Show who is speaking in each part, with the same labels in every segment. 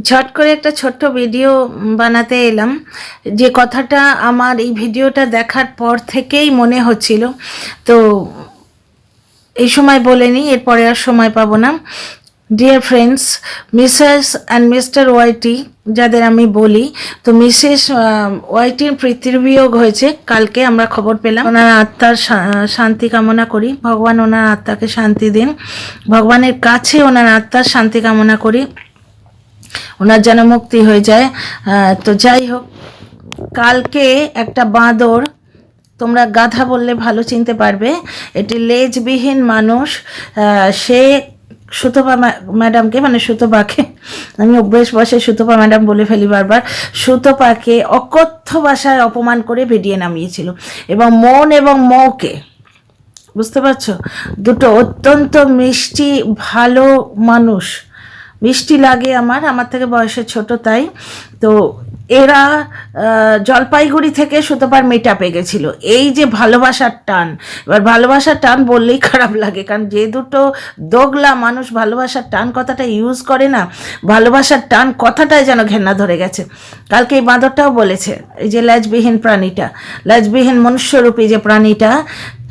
Speaker 1: ঝট করে একটা ছোট্ট ভিডিও বানাতে এলাম। যে কথাটা আমার এই ভিডিওটা দেখার পর থেকেই মনে হচ্ছিল, তো এই সময় বলে নিই, এরপরে আর সময় পাবো না। Dear friends, Mrs and Mister Y T যাদের আমি বলি, তো মিসেস ওয়াইটির পিতৃবিয়োগ হয়েছে কালকে, আমরা খবর পেলাম। ওনার আত্মার শান্তি কামনা করি, ভগবান ওনার আত্মাকে শান্তি দিন। ভগবানের কাছে ওনার আত্মার শান্তি কামনা করি, ওনার যেন মুক্তি হয়ে যায়। তো যাই হোক, কালকে একটা বাঁদর, তোমরা গাধা বললে ভালো চিনতে পারবে, এটি লেজবিহীন মানুষ, সে সুতপা ম্যাডামকে, মানে সুতপাকে, আমি অভ্যেস বসে সুতপা ম্যাডাম বলে ফেলি বারবার, সুতপাকে অকথ্য ভাষায় অপমান করে ভিডিও নামিয়েছিল। এবং মন এবং মৌকে, বুঝতে পারছো, দুটো অত্যন্ত মিষ্টি ভালো মানুষ, মিষ্টি লাগে আমার থেকে বয়সে ছোট, তাই তো এরা জলপাইগুড়ি থেকে সুতপার মিটআপে গেছিল। এই যে ভালোবাসার টান, এবার ভালোবাসার টান বললেই খারাপ লাগে, কারণ যে দুটো দোগলা মানুষ ভালোবাসার টান কথাটা ইউজ করে না, ভালোবাসার টান কথাটাই যেন ঘেন্না ধরে গেছে। কালকে এই বাঁদরটাও বলেছে, এই যে লেজবিহীন প্রাণীটা, লেজবিহীন মনুষ্যরূপী যে প্রাণীটা,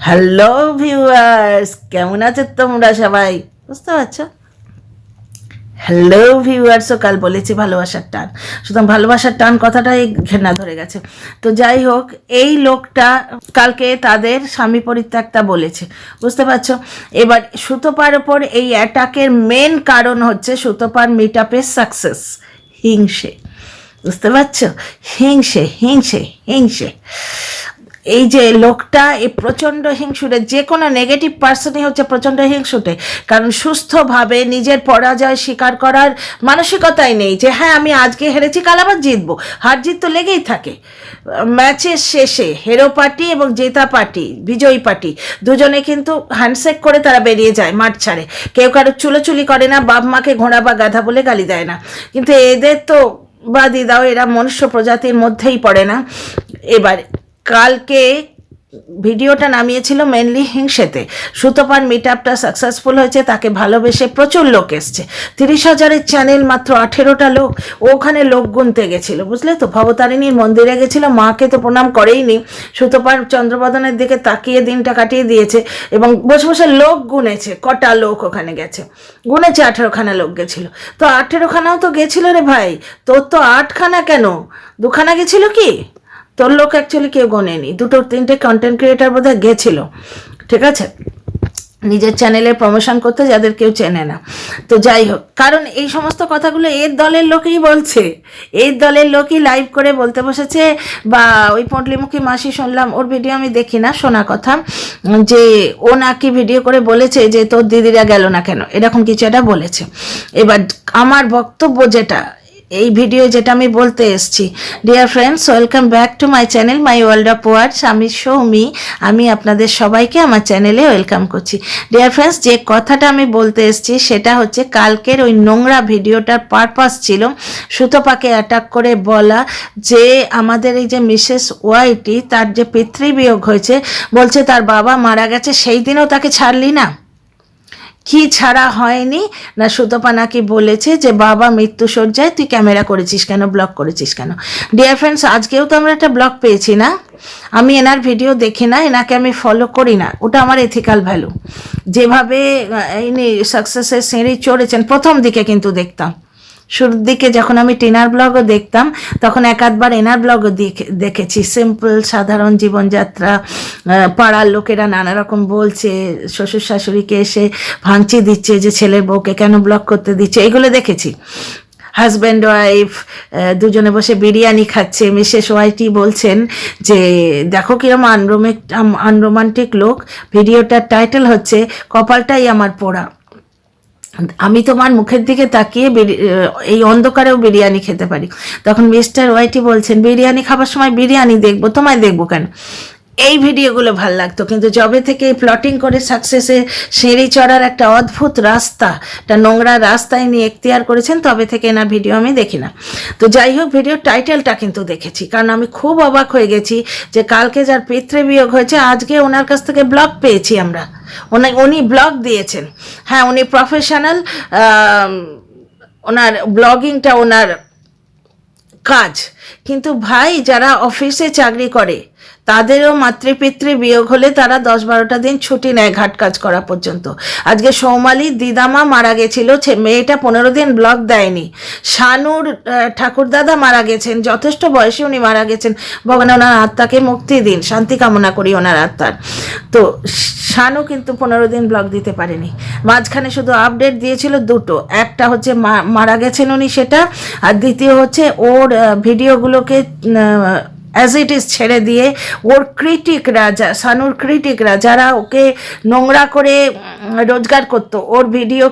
Speaker 1: হ্যালো ভিউয়ার্স, কেমন আছে তোমরা সবাই, বুঝতে পারছো? হ্যালো ভিউয়ার্সও কাল বলেছি ভালোবাসার টান, সুতরাং ভালোবাসার টান কথাটাই ঘেন্না ধরে গেছে। তো যাই হোক, এই লোকটা কালকে তাদের স্বামী পরিত্যক্তা বলেছে, বুঝতে পারছো? এবার সুতপার ওপর এই অ্যাটাকের মেন কারণ হচ্ছে সুতপার মিটআপের সাকসেস, হিংসে, বুঝতে পারছো? হিংসে হিংসে হিংসে। এই যে লোকটা, এই প্রচণ্ড হিংসুটে, যে কোনো নেগেটিভ পার্সনই হচ্ছে প্রচণ্ড হিংসুটে, কারণ সুস্থভাবে নিজের পরাজয় স্বীকার করার মানসিকতাই নেই, যে হ্যাঁ আমি আজকে হেরেছি কাল আবার জিতবো। হার জিত তো লেগেই থাকে। ম্যাচের শেষে হেরো পার্টি এবং জেতা পার্টি, বিজয়ী পার্টি, দুজনে কিন্তু হ্যান্ডশেক করে তারা বেরিয়ে যায়, মাঠ ছাড়ে। কেউ কারো চুলোচুলি করে না, বাপ মাকে ঘোড়া বা গাধা বলে গালি দেয় না, কিন্তু এদের তো বাদই দাও, এরা মনুষ্য প্রজাতির মধ্যেই পড়ে না। এবার কালকে ভিডিওটা নামিয়েছিল মেনলি হিংসেতে। সুতপার মিটআপটা সাকসেসফুল হয়েছে, তাকে ভালোবেসে প্রচুর লোক এসছে। 30,000-এর চ্যানেল, মাত্র 18টা লোক, ওখানে লোক গুনতে গেছিলো, বুঝলে তো? ভবতারিণীর মন্দিরে গেছিল, মাকে তো প্রণাম করেইনি, সুতপার চন্দ্রবদনের দিকে তাকিয়ে দিনটা কাটিয়ে দিয়েছে এবং বসে বসে লোক গুনেছে, কটা লোক ওখানে গেছে, গুনেছে 18খানা লোক গেছিল। তো 18খানাও তো গেছিল রে ভাই, তোর তো 8খানা কেন, 2খানা গেছিল কি? তোর লোক অ্যাকচুয়ালি কেউ গোনেনি, 2-3টে কন্টেন্ট ক্রিয়েটার বোধহয় গেছিল, ঠিক আছে, নিজের চ্যানেলে প্রমোশন করতে, যাদের কেউ চেনে না। তো যাই হোক, কারণ এই সমস্ত কথাগুলো এর দলের লোকই বলছে, এর দলের লোকই লাইভ করে বলতে বসেছে। বা ওই পটলিমুখী মাসি, শুনলাম, ওর ভিডিও আমি দেখি না, শোনা কথা, যে ও নাকি ভিডিও করে বলেছে যে তোর দিদিরা গেল না কেন, এরকম কিছু একটা বলেছে। এবার আমার বক্তব্য যেটা, এই ভিডিও যেটা আমি বলতে এসেছি, dear friends, welcome back to my channel my world of words, আমি সৌমি, আমি আপনাদের সবাইকে আমার চ্যানেলে ওয়েলকাম করছি। ডিয়ার ফ্রেন্ডস, যে কথাটা আমি বলতে এসেছি সেটা হচ্ছে, কালকের ওই নোংরা ভিডিওটার পারপাস ছিল সুতপাকে অ্যাটাক করে বলা, যে আমাদের এই যে মিসেস ওয়াইটি, তার যে পিতৃবিয়োগ হয়েছে, বলছে তার বাবা মারা গেছে, সেই দিনও তাকে ছাড়লি না। কি ছাড়া হয়নি না, সুতপা নাকি বলেছে যে বাবা মৃত্যুশয্যায়, তুই ক্যামেরা করেছিস কেন, ব্লক করেছিস কেন? ডিয়ার ফ্রেন্ডস, আজকেও তো আমরা একটা ব্লক পেয়েছি না, আমি এনার ভিডিও দেখি না, এনাকে আমি ফলো করি না, ওটা আমার এথিক্যাল ভ্যালু। যেভাবে ইনি সাকসেসের সিঁড়ি চড়েছেন, প্রথম দিকে কিন্তু দেখতাম, শুরুর দিকে যখন আমি টিনার ব্লগও দেখতাম, তখন একাধবার এনার ব্লগও দেখেছি, সিম্পল সাধারণ জীবনযাত্রা, পাড়ার লোকেরা নানা রকম বলছে, শ্বশুর শাশুড়িকে এসে ভাঙচি দিচ্ছে যে ছেলের বউকে কেন ব্লগ করতে দিচ্ছে, এগুলো দেখেছি। হাজব্যান্ড ওয়াইফ দুজনে বসে বিরিয়ানি খাচ্ছে, মিসেস ওয়াইটি বলছেন যে দেখো কিরম আনরোমান্টিক লোক, ভিডিওটার টাইটেল হচ্ছে কপালটাই আমার পোড়া, আমি তোমার মুখের দিকে তাকিয়ে এই অন্ধকারেও বিরিয়ানি খেতে পারি। তখন মিস্টার ওয়াইটি বলছেন, বিরিয়ানি খাবার সময় বিরিয়ানি দেখবো, তোমায় দেখবো কেন? এই ভিডিওগুলো ভাল লাগতো, কিন্তু যবে থেকে প্লটিং করে সাকসেসে সিঁড়ি চড়ার একটা অদ্ভুত রাস্তা, একটা নোংরা রাস্তায় নিয়ে এখতিয়ার করেছেন, তবে থেকে এনার ভিডিও আমি দেখি না। তো যাই হোক, ভিডিওর টাইটেলটা কিন্তু দেখেছি, কারণ আমি খুব অবাক হয়ে গেছি যে কালকে যার পিতৃবিয়োগ হয়েছে, আজকে ওনার কাছ থেকে ব্লগ পেয়েছি আমরা, উনি ব্লগ দিয়েছেন। হ্যাঁ, উনি প্রফেশনাল ওনার ব্লগিংটা ওনার কাজ। কিন্তু ভাই যারা অফিসে চাকরি করে তাদেরও মাতৃপিতৃ বিয়োগ হলে তারা 10-12টা দিন ছুটি নেয় ঘাট কাজ করা পর্যন্ত। আজকে সৌমালির দিদামা মারা গেছিল, মেয়েটা 15 দিন ব্লগ দেয়নি। শানুর ঠাকুরদাদা মারা গেছেন, যথেষ্ট বয়সে উনি মারা গেছেন, ভগবান ওনার আত্মাকে মুক্তি দিন, শান্তি কামনা করি ওনার আত্মার। তো শানু কিন্তু 15 দিন ব্লগ দিতে পারেনি, মাঝখানে শুধু আপডেট দিয়েছিল দুটো, একটা হচ্ছে মারা গেছেন উনি সেটা, আর দ্বিতীয় হচ্ছে ওর ভিডিওগুলোকে অ্যাজ ইট ইজ ছেড়ে দিয়ে ওর ক্রিটিকরা, শানুর ক্রিটিকরা যারা ওকে নোংরা করে রোজগার করতো, ওর ভিডিও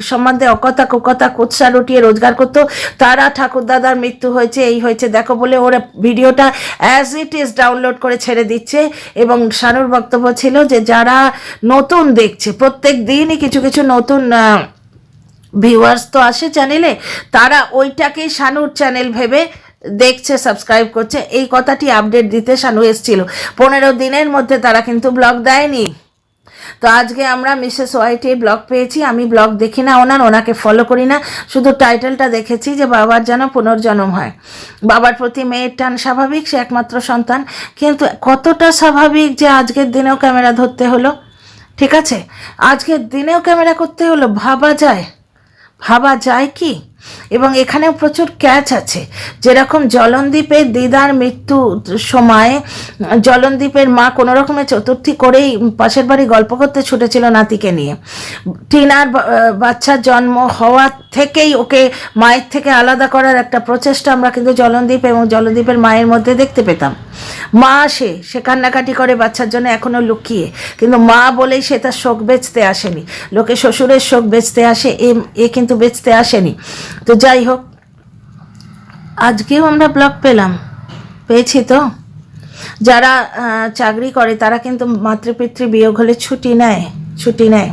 Speaker 1: সম্বন্ধে অকথা কুকথা কুৎসা রটিয়ে রোজগার করতো, তারা ঠাকুরদাদার মৃত্যু হয়েছে এই হয়েছে দেখো বলে ওরা ভিডিওটা অ্যাজ ইট ইজ ডাউনলোড করে ছেড়ে দিচ্ছে। এবং শানুর বক্তব্য ছিল যে যারা নতুন দেখছে, প্রত্যেক দিনই কিছু কিছু নতুন ভিউয়ার্স তো আসে চ্যানেলে, তারা ওইটাকেই শানুর চ্যানেল ভেবে দেখছে, সাবস্ক্রাইব করছে, এই কথাটি আপডেট দিতে শানু এসেছিল। 15 দিনের মধ্যে তারা কিন্তু ব্লগ দেয়নি। তো আজকে আমরা মিসেস ওয়াইটির ব্লগ পেয়েছি। আমি ব্লগ দেখি না ওনাকে ফলো করি না, শুধু টাইটেলটা দেখেছি যে বাবার যেন পুনর্জন্ম হয়। বাবার প্রতি মেয়ের টান স্বাভাবিক, সে একমাত্র সন্তান, কিন্তু কতটা স্বাভাবিক যে আজকের দিনেও ক্যামেরা ধরতে হলো? ঠিক আছে, আজকের দিনেও ক্যামেরা করতে হলো, ভাবা যায় কি? এবং এখানেও প্রচুর ক্যাচ আছে। যেরকম জলনদীপের দিদার মৃত্যু সময় জলনদীপের মা কোনো রকমের চতুর্থী করেই পাশের বাড়ি গল্প করতে ছুটেছিল নাতিকে নিয়ে। টিনার বাচ্চার জন্ম হওয়া থেকেই ওকে মায়ের থেকে আলাদা করার একটা প্রচেষ্টা আমরা কিন্তু জলনদীপ এবং জলনদীপের মায়ের মধ্যে দেখতে পেতাম। মা সে কান্নাকাটি করে বাচ্চার জন্য এখনো লুকিয়ে, কিন্তু মা বলেই সে তার শোক বেচতে আসেনি। লোকে শ্বশুরের শোক বেচতে আসে, এ কিন্তু বেচতে আসেনি। তো যাই হোক, আজকেও আমরা ব্লগ পেয়েছি। তো যারা চাকরি করে তারা কিন্তু মাতৃপিতৃ বিয়োগ হলে ছুটি নেয়।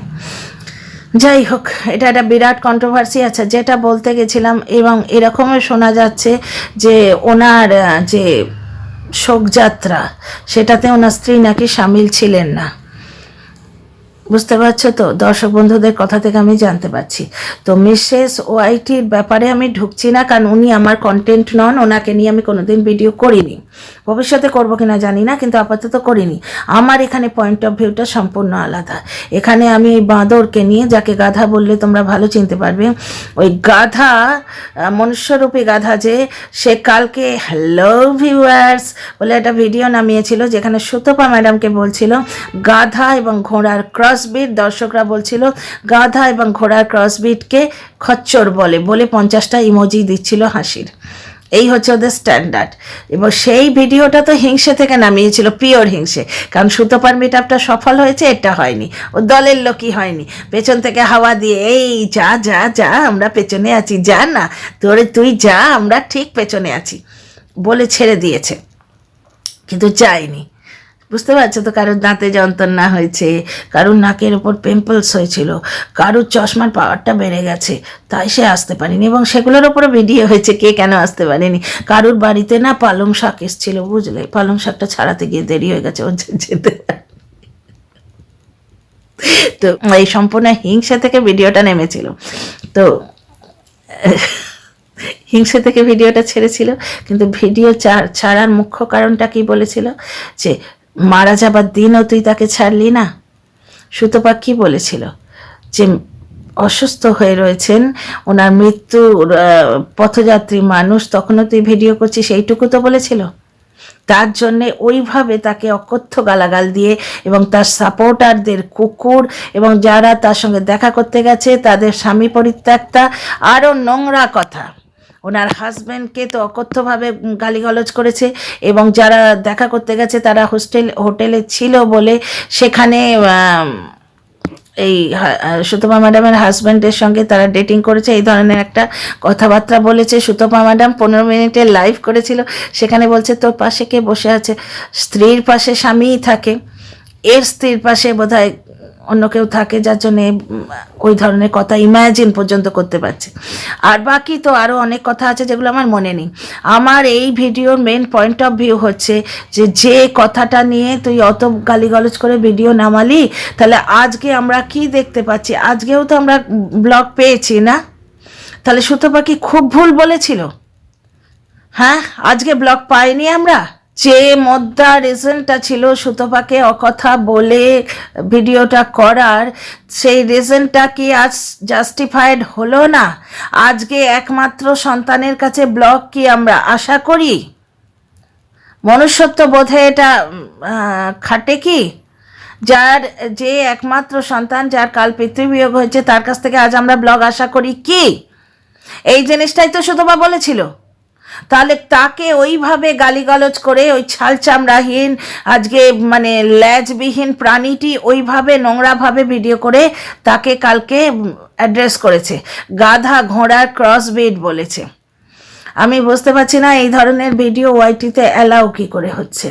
Speaker 1: যাই হোক, এটা একটা বিরাট কন্ট্রোভার্সি আছে যেটা বলতে গেছিলাম। এবং এরকমও শোনা যাচ্ছে যে ওনার যে শোকযাত্রা সেটাতে ওনার স্ত্রী নাকি সামিল ছিলেন না। বুঝতে পারছো তো, দর্শক বন্ধুদের কথা থেকে আমি জানতে পারছি। তো মিসেস ওয়াইটির ব্যাপারে আমি ঢুকছি না, কারণ উনি আমার কন্টেন্ট নন, ওনাকে নিয়ে আমি কোনোদিন ভিডিও করিনি, ভবিষ্যতে করবো কিনা জানি না, কিন্তু আপাতত করিনি। আমার এখানে পয়েন্ট অফ ভিউটা সম্পূর্ণ আলাদা। এখানে আমি ওই বাঁদরকে নিয়ে, যাকে গাধা বললে তোমরা ভালো চিনতে পারবে, ওই গাধা, মনুষ্যরূপী গাধা, যে সে কালকে হ্যালো ভিউয়ার্স বলে একটা ভিডিও নামিয়েছিল, যেখানে সুতপা ম্যাডামকে বলছিল গাধা এবং ঘোড়ার ক্রসবিট। দর্শকরা বলছিল গাধা এবং ঘোড়ার ক্রসবিটকে খচ্চর বলে 50টা ইমোজি দিচ্ছিল হাসির। এই হচ্ছে ওদের স্ট্যান্ডার্ড। এবং সেই ভিডিওটা তো হিংসে থেকে নামিয়েছিল, পিওর হিংসে, কারণ সুতপার মিটআপটা সফল হয়েছে, এটা হয়নি, ও দলের লোকই হয়নি। পেছন থেকে হাওয়া দিয়ে এই যা আমরা পেছনে আছি, যা না তুই যা, আমরা ঠিক পেছনে আছি বলে ছেড়ে দিয়েছে, কিন্তু যায়নি। বুঝতে পারছো তো, কারোর দাঁতে যন্ত্রণা হয়েছে, কারোর নাকের ওপর পিম্পলস হয়েছিল, কারোর চশমার পাওয়ারটা বেড়ে গেছে, তাই সে আসতে পারেনি। এবং সেগুলোর ওপরে ভিডিও হয়েছে কে কেন আসতে পারেনি। কারোর বাড়িতে না পালং শাক এসেছিল, বুঝলে, পালং শাকটা ছাড়াতে গিয়ে দেরি হয়ে গেছে, ও যেতে। তো এই সম্পূর্ণ হিংসা থেকে ভিডিওটা নেমেছিল। তো হিংসা থেকে ভিডিওটা ছেড়েছিল, কিন্তু ভিডিও ছাড়ার মুখ্য কারণটা কি বলেছিল, যে মারা যাবার দিনও তুই তাকে ছাড়লি না। সুতপা কি বলেছিল, যে অসুস্থ হয়ে রয়েছেন, ওনার মৃত্যুর পথযাত্রী মানুষ, তখনও তুই ভিডিও করছিস, এইটুকু তো বলেছিল। তার জন্যে ওইভাবে তাকে অকথ্য গালাগাল দিয়ে, এবং তার সাপোর্টারদের কুকুর, এবং যারা তার সঙ্গে দেখা করতে গেছে তাদের স্বামী পরিত্যক্তা, আরও নোংরা কথা। ওনার হাজব্যান্ডকে তো অকথ্যভাবে গালিগালাজ করেছে, এবং যারা দেখা করতে গেছে তারা হোটেলে ছিল বলে সেখানে এই সুতপা ম্যাডামের হাজব্যান্ডের সঙ্গে তারা ডেটিং করেছে, এই ধরনের একটা কথাবার্তা বলেছে। সুতপা ম্যাডাম 15 মিনিটের লাইভ করেছিল, সেখানে বলছে তোর পাশে কে বসে আছে, স্ত্রীর পাশে স্বামীই থাকে, এর স্ত্রীর পাশে বোধহয় অন্য কেউ থাকে, যার জন্যে ওই ধরনের কথা ইমাজিন পর্যন্ত করতে পারছে। আর বাকি তো আরও অনেক কথা আছে যেগুলো আমার মনে নেই। আমার এই ভিডিওর মেন পয়েন্ট অফ ভিউ হচ্ছে যে কথাটা নিয়ে তুই অত গালিগালাজ করে ভিডিও নামালি, তাহলে আজকে আমরা কি দেখতে পাচ্ছি? আজকেও তো আমরা ব্লগ পেয়েছি না, তাহলে সুতপা কি খুব ভুল বলেছিল? হ্যাঁ, আজকে ব্লগ পাইনি আমরা? যে মোদ্দা রিজনটা ছিল সুতপাকে অকথা বলে ভিডিওটা করার, সেই রিজনটা কি আজ জাস্টিফাইড হলো না? আজকে একমাত্র সন্তানের কাছে ব্লগ কি আমরা আশা করি? মনুষ্যত্ব বোধে এটা খাটে কি? যে একমাত্র সন্তান, যার কাল পিতৃবিয়োগ হয়েছে, তার কাছ থেকে আজ আমরা ব্লগ আশা করি কি? এই জিনিসটাই তো সুতপা বলেছিল। তাহলে তাকে ওইভাবে গালিগালজ করে, ওই ছাল চামড়াহীন, আজকে মানে ল্যাজবিহীন প্রাণীটি ওইভাবে নোংরাভাবে ভিডিও করে তাকে কালকে অ্যাড্রেস করেছে, গাধা ঘোড়ার ক্রসবিড বলেছে। আমি বুঝতে পারছি না এই ধরনের ভিডিও ওয়াইটিতে অ্যালাউ কী করে হচ্ছে।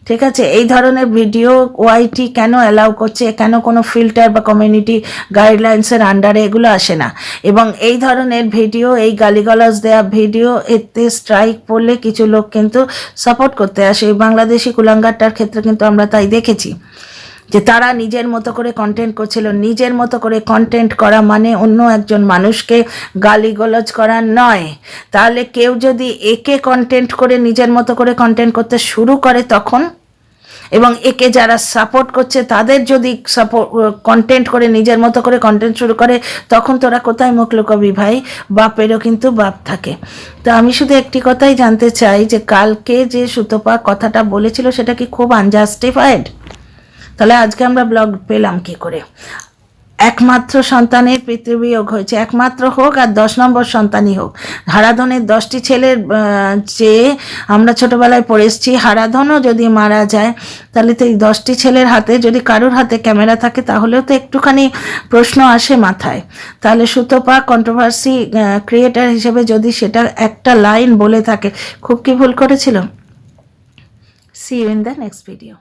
Speaker 1: ঠিক আছে, এই ধরনের ভিডিও ওয়াইটি কেন অ্যালাউ করছে? কেন কোনো ফিল্টার বা কমিউনিটি গাইডলাইন্সের আন্ডারে এগুলো আসে না? এবং এই ধরনের ভিডিও, এই গালিগালাজ দেওয়া ভিডিও, এতে স্ট্রাইক পড়লে কিছু লোক কিন্তু সাপোর্ট করতে আসে। এই বাংলাদেশি কুলাঙ্গারটার ক্ষেত্রে কিন্তু আমরা তাই দেখেছি যে তারা নিজের মতো করে কন্টেন্ট করছিল। নিজের মতো করে কন্টেন্ট করা মানে অন্য একজন মানুষকে গালিগালাজ করা নয়। তাহলে কেউ যদি একে কন্টেন্ট করে নিজের মতো করে কন্টেন্ট করতে শুরু করে তখন, এবং একে যারা সাপোর্ট করছে তাদের যদি কন্টেন্ট করে নিজের মতো করে কন্টেন্ট শুরু করে, তখন তোরা কোথায় মুখ লুকাবি ভাই? বাপেরও কিন্তু বাপ থাকে। তো আমি শুধু একটি কথাই জানতে চাই যে কালকে যে সুতপা কথাটা বলেছিল সেটা কি খুব আনজাস্টিফাইড? তাহলে আজকে আমরা ব্লগ পেলাম কি করে? একমাত্র সন্তানের পিতৃবিয়োগ হয়েছে, একমাত্র হোক আর 10 নম্বর সন্তানই হোক। হারাধনের 10টি ছেলের যে আমরা ছোটবেলায় পড়ে এসেছি, হারাধনও যদি মারা যায় তাহলে তো এই 10টি ছেলের হাতে যদি কারোর হাতে ক্যামেরা থাকে তাহলেও তো একটুখানি প্রশ্ন আসে মাথায়। তাহলে সুতপা কন্ট্রোভার্সি ক্রিয়েটার হিসেবে যদি সেটা একটা লাইন বলে থাকে, খুব কি ভুল করেছিল? See you in the next video.